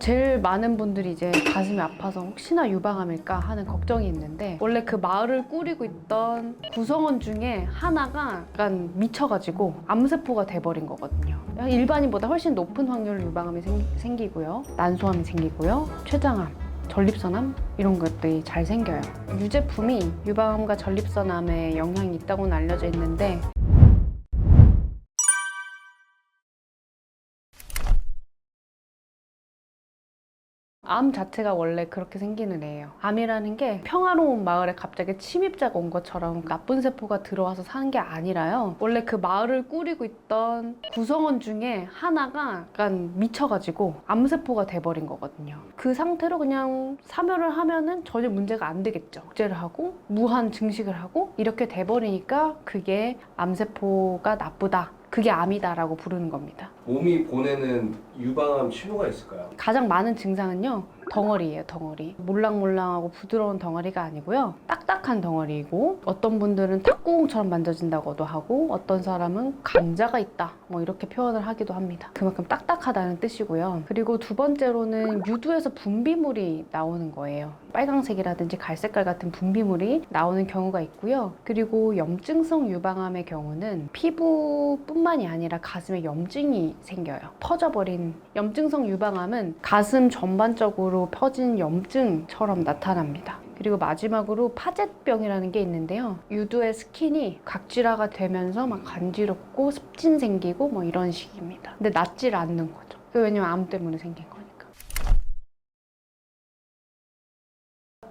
제일 많은 분들이 이제 가슴이 아파서 혹시나 유방암일까 하는 걱정이 있는데, 원래 그 마을을 꾸리고 있던 구성원 중에 하나가 약간 미쳐가지고 암세포가 돼버린 거거든요. 일반인보다 훨씬 높은 확률로 유방암이 생기고요, 난소암이 생기고요, 췌장암, 전립선암 이런 것들이 잘 생겨요. 유제품이 유방암과 전립선암에 영향이 있다고는 알려져 있는데, 암 자체가 원래 그렇게 생기는 애예요. 암이라는 게 평화로운 마을에 갑자기 침입자가 온 것처럼 나쁜 세포가 들어와서 사는 게 아니라요, 원래 그 마을을 꾸리고 있던 구성원 중에 하나가 약간 미쳐가지고 암세포가 돼버린 거거든요. 그 상태로 그냥 사멸을 하면은 전혀 문제가 안 되겠죠. 억제를 하고 무한 증식을 하고 이렇게 돼버리니까 그게 암세포가 나쁘다, 그게 암이다라고 부르는 겁니다. 몸이 보내는 유방암 신호가 있을까요? 가장 많은 증상은요, 덩어리예요. 덩어리. 몰랑몰랑하고 부드러운 덩어리가 아니고요, 딱딱한 덩어리이고, 어떤 분들은 탁구공처럼 만져진다고도 하고, 어떤 사람은 감자가 있다 뭐 이렇게 표현을 하기도 합니다. 그만큼 딱딱하다는 뜻이고요. 그리고 두 번째로는 유두에서 분비물이 나오는 거예요. 빨강색이라든지 갈색깔 같은 분비물이 나오는 경우가 있고요. 그리고 염증성 유방암의 경우는 피부뿐만이 아니라 가슴에 염증이 생겨요. 퍼져버린. 염증성 유방암은 가슴 전반적으로 퍼진 염증처럼 나타납니다. 그리고 마지막으로 파젯병이라는 게 있는데요, 유두의 스킨이 각질화가 되면서 막 간지럽고 습진 생기고 뭐 이런 식입니다. 근데 낫질 않는 거죠. 왜냐면 암 때문에 생긴 거니까.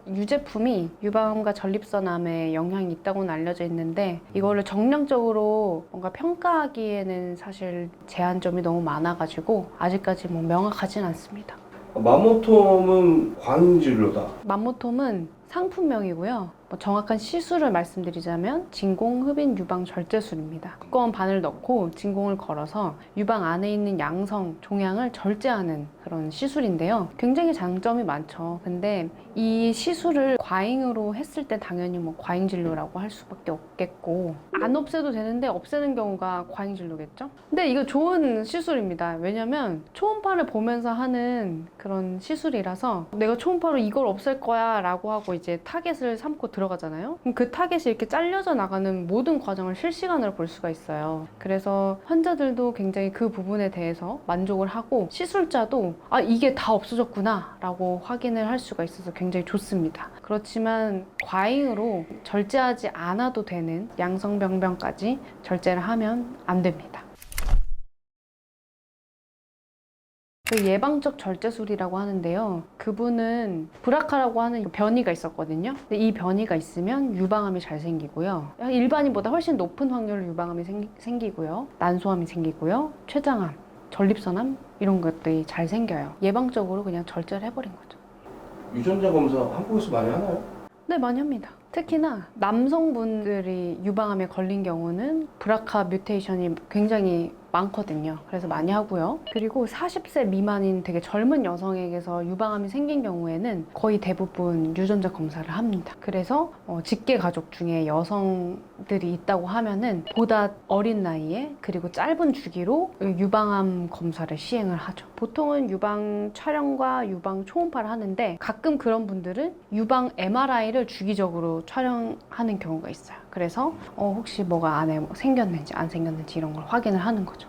유제품이 유방암과 전립선암에 영향이 있다고는 알려져 있는데, 이거를 정량적으로 뭔가 평가하기에는 사실 제한점이 너무 많아가지고 아직까지 뭐 명확하진 않습니다. 마모톰은 광인진료다. 맘모톰은 상품명이고요. 정확한 시술을 말씀드리자면 진공흡인 유방 절제술입니다. 두꺼운 바늘 넣고 진공을 걸어서 유방 안에 있는 양성 종양을 절제하는 그런 시술인데요. 굉장히 장점이 많죠. 근데 이 시술을 과잉으로 했을 때 당연히 뭐 과잉 진료라고 할 수밖에 없겠고, 안 없애도 되는데 없애는 경우가 과잉 진료겠죠. 근데 이거 좋은 시술입니다. 왜냐면 초음파를 보면서 하는 그런 시술이라서, 내가 초음파로 이걸 없앨 거야 라고 하고 이제 타겟을 삼고 들어가잖아요. 그럼 그 타겟이 이렇게 잘려져 나가는 모든 과정을 실시간으로 볼 수가 있어요. 그래서 환자들도 굉장히 그 부분에 대해서 만족을 하고, 시술자도 아, 이게 다 없어졌구나 라고 확인을 할 수가 있어서 굉장히 좋습니다. 그렇지만 과잉으로 절제하지 않아도 되는 양성병변까지 절제를 하면 안 됩니다. 그 예방적 절제술이라고 하는데요, 그분은 브라카라고 하는 변이가 있었거든요. 근데 이 변이가 있으면 유방암이 잘 생기고요, 일반인보다 훨씬 높은 확률로 유방암이 생기고요, 난소암이 생기고요, 췌장암, 전립선암 이런 것들이 잘 생겨요. 예방적으로 그냥 절제를 해버린 거죠. 유전자 검사 한국에서 많이 하나요? 네, 많이 합니다. 특히나 남성분들이 유방암에 걸린 경우는 브라카 뮤테이션이 굉장히 많거든요. 그래서 많이 하고요. 그리고 40세 미만인 되게 젊은 여성에게서 유방암이 생긴 경우에는 거의 대부분 유전자 검사를 합니다. 그래서 직계 가족 중에 여성들이 있다고 하면은 보다 어린 나이에 그리고 짧은 주기로 유방암 검사를 시행을 하죠. 보통은 유방 촬영과 유방 초음파를 하는데, 가끔 그런 분들은 유방 MRI를 주기적으로 촬영하는 경우가 있어요. 그래서 혹시 뭐가 안에 생겼는지 안 생겼는지 이런 걸 확인을 하는 거죠.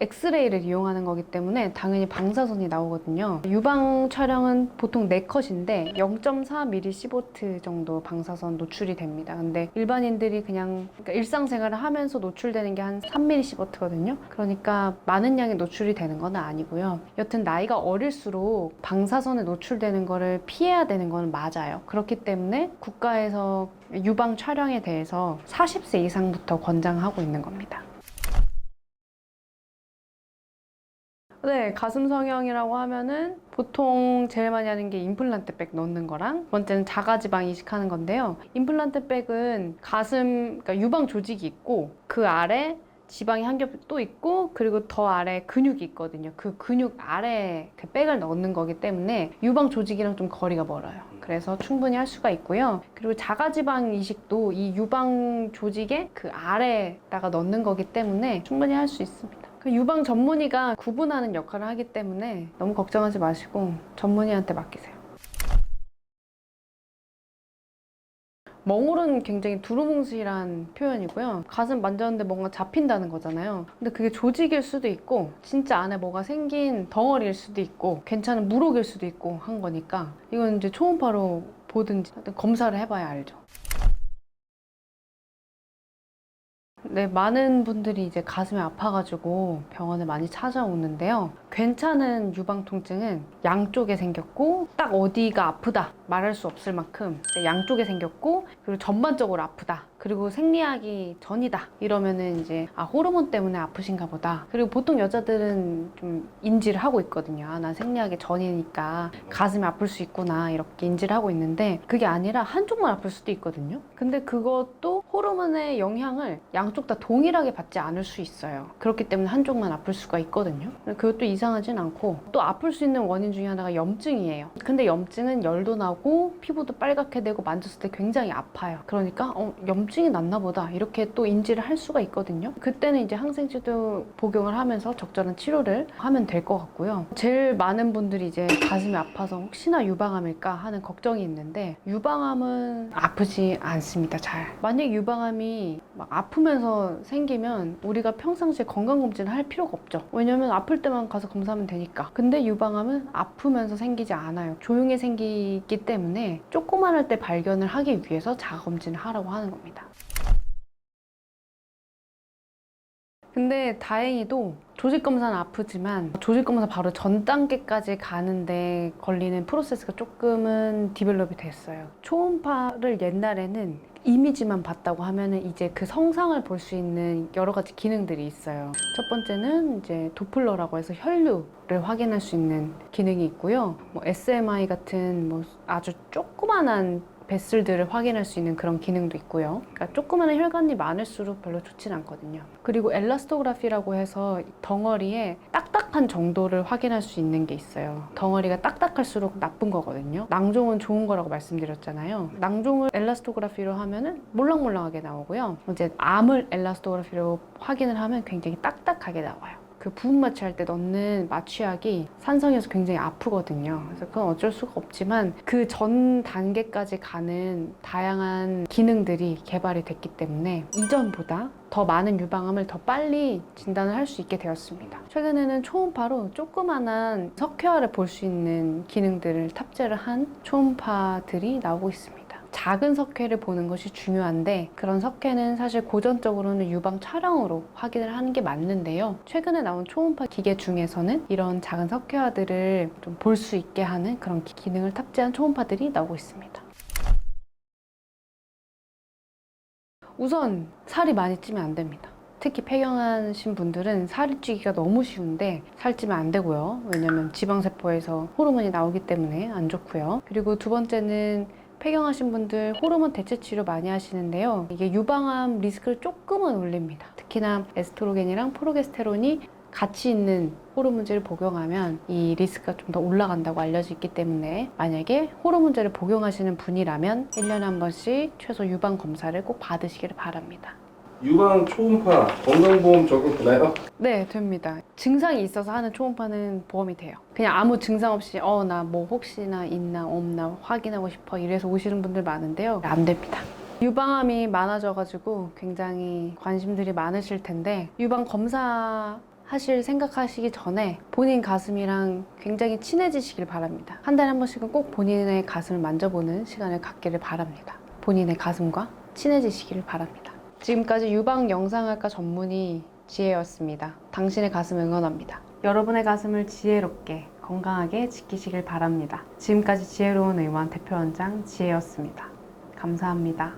엑스레이를 이용하는 거기 때문에 당연히 방사선이 나오거든요. 유방 촬영은 보통 4컷인데 0.4mSv 정도 방사선 노출이 됩니다. 근데 일반인들이 그냥 일상생활을 하면서 노출되는 게 한 3mSv거든요. 그러니까 많은 양이 노출이 되는 건 아니고요. 여튼 나이가 어릴수록 방사선에 노출되는 거를 피해야 되는 건 맞아요. 그렇기 때문에 국가에서 유방 촬영에 대해서 40세 이상부터 권장하고 있는 겁니다. 네, 가슴 성형이라고 하면은 보통 제일 많이 하는 게 임플란트 백 넣는 거랑, 두 번째는 자가지방 이식하는 건데요. 임플란트 백은 가슴, 그러니까 유방 조직이 있고 그 아래 지방이 한 겹 또 있고, 그리고 더 아래 근육이 있거든요. 그 근육 아래 그 백을 넣는 거기 때문에 유방 조직이랑 좀 거리가 멀어요. 그래서 충분히 할 수가 있고요. 그리고 자가지방 이식도 이 유방 조직의 그 아래에다가 넣는 거기 때문에 충분히 할 수 있습니다. 그 유방 전문의가 구분하는 역할을 하기 때문에 너무 걱정하지 마시고 전문의한테 맡기세요. 멍울은 굉장히 두루뭉실한 표현이고요. 가슴 만졌는데 뭔가 잡힌다는 거잖아요. 근데 그게 조직일 수도 있고 진짜 안에 뭐가 생긴 덩어리일 수도 있고 괜찮은 물혹일 수도 있고 한 거니까 이건 이제 초음파로 보든지 검사를 해봐야 알죠. 네, 많은 분들이 이제 가슴이 아파가지고 병원에 많이 찾아오는데요. 괜찮은 유방 통증은 양쪽에 생겼고 딱 어디가 아프다 말할 수 없을 만큼 양쪽에 생겼고 그리고 전반적으로 아프다. 그리고 생리하기 전이다 이러면은 이제 호르몬 때문에 아프신가 보다. 그리고 보통 여자들은 좀 인지를 하고 있거든요. 난 생리하기 전이니까 가슴이 아플 수 있구나 이렇게 인지를 하고 있는데 그게 아니라 한쪽만 아플 수도 있거든요. 근데 그것도 호르몬의 영향을 양쪽 다 동일하게 받지 않을 수 있어요. 그렇기 때문에 한쪽만 아플 수가 있거든요. 그것도 이상하진 않고 또 아플 수 있는 원인 중에 하나가 염증이에요. 근데 염증은 열도 나고 피부도 빨갛게 되고 만졌을 때 굉장히 아파요. 그러니까 염증이 났나 보다 이렇게 또 인지를 할 수가 있거든요. 그때는 이제 항생제도 복용을 하면서 적절한 치료를 하면 될 것 같고요. 제일 많은 분들이 이제 가슴이 아파서 혹시나 유방암일까 하는 걱정이 있는데 유방암은 아프지 않습니다. 잘. 만약 유방암이 막 아프면서 생기면 우리가 평상시에 건강검진을 할 필요가 없죠. 왜냐면 아플 때만 가서 검사하면 되니까. 근데 유방암은 아프면서 생기지 않아요. 조용히 생기기 때문에 조그만할 때 발견을 하기 위해서 자가검진을 하라고 하는 겁니다. 근데 다행히도 조직검사는 아프지만 조직검사 바로 전 단계까지 가는데 걸리는 프로세스가 조금은 디벨롭이 됐어요. 초음파를 옛날에는 이미지만 봤다고 하면은 이제 그 성상을 볼 수 있는 여러 가지 기능들이 있어요. 첫 번째는 이제 도플러라고 해서 혈류를 확인할 수 있는 기능이 있고요. 뭐 SMI 같은 뭐 아주 조그만한 뱃슬들을 확인할 수 있는 그런 기능도 있고요. 그러니까 조그마한 혈관이 많을수록 별로 좋진 않거든요. 그리고 엘라스토그라피라고 해서 덩어리에 딱딱한 정도를 확인할 수 있는 게 있어요. 덩어리가 딱딱할수록 나쁜 거거든요. 낭종은 좋은 거라고 말씀드렸잖아요. 낭종을 엘라스토그라피로 하면은 몰랑몰랑하게 나오고요. 이제 암을 엘라스토그라피로 확인을 하면 굉장히 딱딱하게 나와요. 그 부분 마취할 때 넣는 마취약이 산성이어서 굉장히 아프거든요. 그래서 그건 어쩔 수가 없지만 그 전 단계까지 가는 다양한 기능들이 개발이 됐기 때문에 이전보다 더 많은 유방암을 더 빨리 진단을 할 수 있게 되었습니다. 최근에는 초음파로 조그만한 석회화를 볼 수 있는 기능들을 탑재를 한 초음파들이 나오고 있습니다. 작은 석회를 보는 것이 중요한데 그런 석회는 사실 고전적으로는 유방 촬영으로 확인을 하는 게 맞는데요. 최근에 나온 초음파 기계 중에서는 이런 작은 석회화들을 좀 볼 수 있게 하는 그런 기능을 탑재한 초음파들이 나오고 있습니다. 우선 살이 많이 찌면 안 됩니다. 특히 폐경하신 분들은 살이 찌기가 너무 쉬운데 살찌면 안 되고요. 왜냐면 지방세포에서 호르몬이 나오기 때문에 안 좋고요. 그리고 두 번째는 폐경하신 분들 호르몬 대체 치료 많이 하시는데요. 이게 유방암 리스크를 조금은 올립니다. 특히나 에스트로겐이랑 프로게스테론이 같이 있는 호르몬제를 복용하면 이 리스크가 좀 더 올라간다고 알려져 있기 때문에 만약에 호르몬제를 복용하시는 분이라면 1년에 한 번씩 최소 유방 검사를 꼭 받으시기를 바랍니다. 유방 초음파 건강보험 적용되나요? 네, 됩니다. 증상이 있어서 하는 초음파는 보험이 돼요. 그냥 아무 증상 없이 나 뭐 혹시나 있나 없나 확인하고 싶어 이래서 오시는 분들 많은데요. 안 됩니다. 유방암이 많아져가지고 굉장히 관심들이 많으실 텐데 유방 검사 하실 생각하시기 전에 본인 가슴이랑 굉장히 친해지시길 바랍니다. 한 달에 한 번씩은 꼭 본인의 가슴을 만져보는 시간을 갖기를 바랍니다. 본인의 가슴과 친해지시길 바랍니다. 지금까지 유방 영상학과 전문의 지혜였습니다. 당신의 가슴 응원합니다. 여러분의 가슴을 지혜롭게 건강하게 지키시길 바랍니다. 지금까지 지혜로운 의원 대표원장 지혜였습니다. 감사합니다.